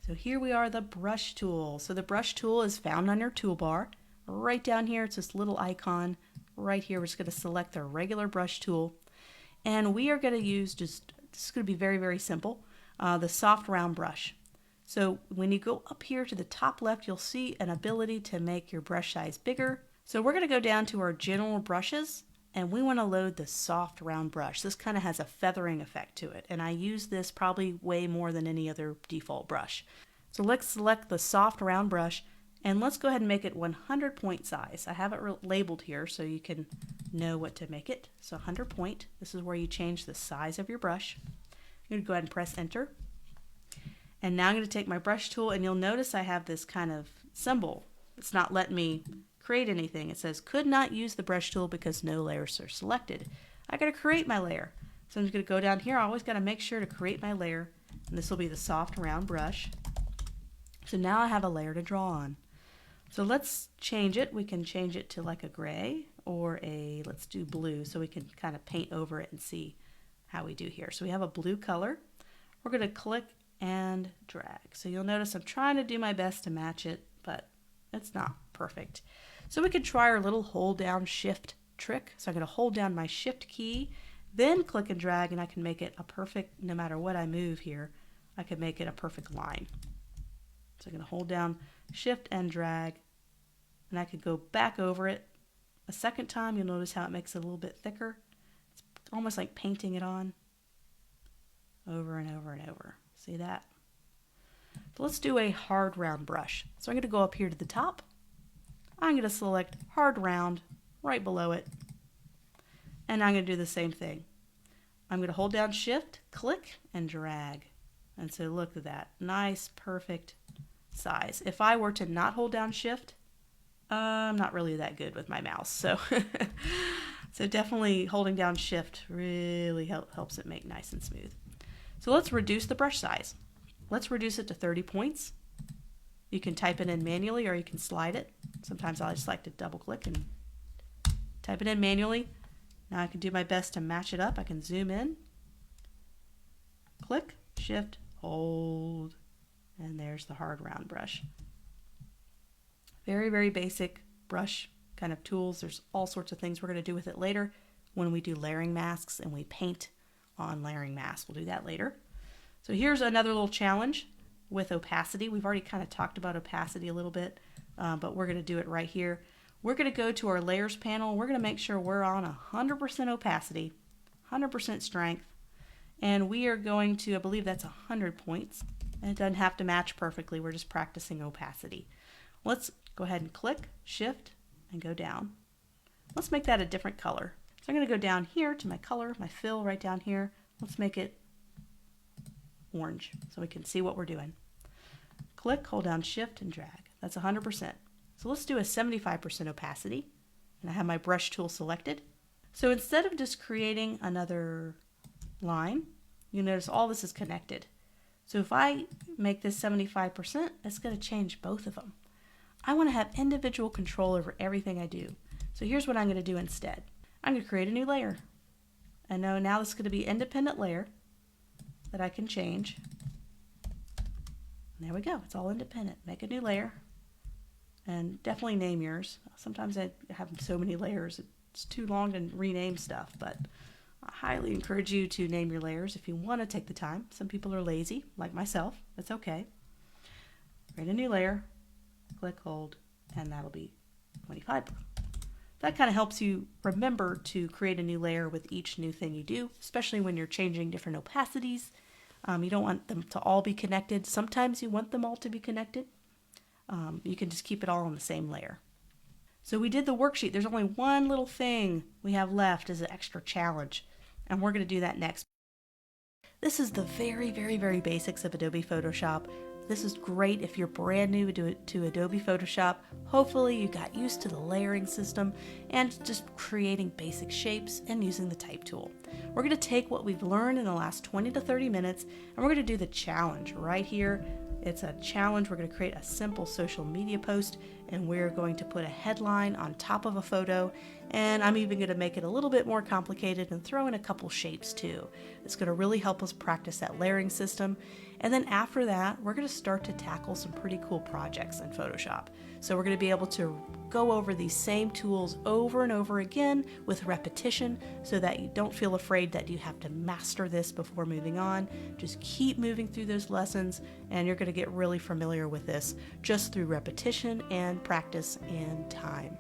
So here we are, the brush tool. So the brush tool is found on your toolbar. Right down here, it's this little icon. Right here, we're just going to select our regular brush tool. And we are going to use this is going to be very, very simple, the soft round brush. So when you go up here to the top left, you'll see an ability to make your brush size bigger. So we're going to go down to our general brushes, and we want to load the soft round brush. This kind of has a feathering effect to it, and I use this probably way more than any other default brush. So let's select the soft round brush, and let's go ahead and make it 100 point size. I have it labeled here so you can know what to make it. So 100 point, this is where you change the size of your brush. I'm going to go ahead and press enter. And now I'm going to take my brush tool, and you'll notice I have this kind of symbol. It's not letting me create anything. It says could not use the brush tool because no layers are selected. I got to create my layer. So I'm just going to go down here. I always got to make sure to create my layer, and this will be the soft round brush. So now I have a layer to draw on. So let's change it. We can change it to like a gray or let's do blue so we can kind of paint over it and see how we do here. So we have a blue color. We're going to click and drag. So you'll notice I'm trying to do my best to match it, but it's not perfect. So we could try our little hold down shift trick. So I'm going to hold down my shift key, then click and drag, and I can make it a perfect, no matter what I move here, I can make it a perfect line. So I'm going to hold down shift and drag, and I could go back over it a second time. You'll notice how it makes it a little bit thicker. It's almost like painting it on over and over and over. See that? So let's do a hard round brush. So I'm going to go up here to the top. I'm going to select hard round right below it. And I'm going to do the same thing. I'm going to hold down shift, click, and drag. And so look at that. Nice, perfect size. If I were to not hold down shift, I'm not really that good with my mouse. So, so definitely holding down shift really helps it make nice and smooth. So let's reduce the brush size. Let's reduce it to 30 points. You can type it in manually or you can slide it. Sometimes I just like to double click and type it in manually. Now I can do my best to match it up. I can zoom in, click, shift, hold, and there's the hard round brush. Very, very basic brush kind of tools. There's all sorts of things we're going to do with it later when we do layering masks and we paint on layering masks. We'll do that later. So here's another little challenge with opacity. We've already kind of talked about opacity a little bit, but we're going to do it right here. We're going to go to our layers panel. We're going to make sure we're on 100% opacity, 100% strength, and we are going to, I believe that's 100 points, and it doesn't have to match perfectly. We're just practicing opacity. Let's go ahead and click, shift, and go down. Let's make that a different color. So I'm going to go down here to my color, my fill right down here. Let's make it orange so we can see what we're doing. Click, hold down shift, and drag. That's 100%. So let's do a 75% opacity. And I have my brush tool selected. So instead of just creating another line, you notice all this is connected. So if I make this 75%, it's going to change both of them. I want to have individual control over everything I do. So here's what I'm going to do instead. I'm going to create a new layer. And now this is going to be an independent layer that I can change. And there we go. It's all independent. Make a new layer. And definitely name yours. Sometimes I have so many layers, it's too long to rename stuff, but I highly encourage you to name your layers if you want to take the time. Some people are lazy, like myself. That's okay. Create a new layer, click, hold, and that'll be 25. That kind of helps you remember to create a new layer with each new thing you do, especially when you're changing different opacities. You don't want them to all be connected. Sometimes you want them all to be connected. You can just keep it all on the same layer. So we did the worksheet. There's only one little thing we have left as an extra challenge, and we're going to do that next. This is the very, very, very basics of Adobe Photoshop. This is great if you're brand new to Adobe Photoshop. Hopefully you got used to the layering system and just creating basic shapes and using the type tool. We're going to take what we've learned in the last 20 to 30 minutes and we're going to do the challenge right here. It's a challenge. We're going to create a simple social media post and we're going to put a headline on top of a photo And I'm even going to make it a little bit more complicated and throw in a couple shapes too. It's going to really help us practice that layering system. And then after that, we're going to start to tackle some pretty cool projects in Photoshop. So we're going to be able to go over these same tools over and over again with repetition so that you don't feel afraid that you have to master this before moving on. Just keep moving through those lessons and you're going to get really familiar with this just through repetition and practice and time.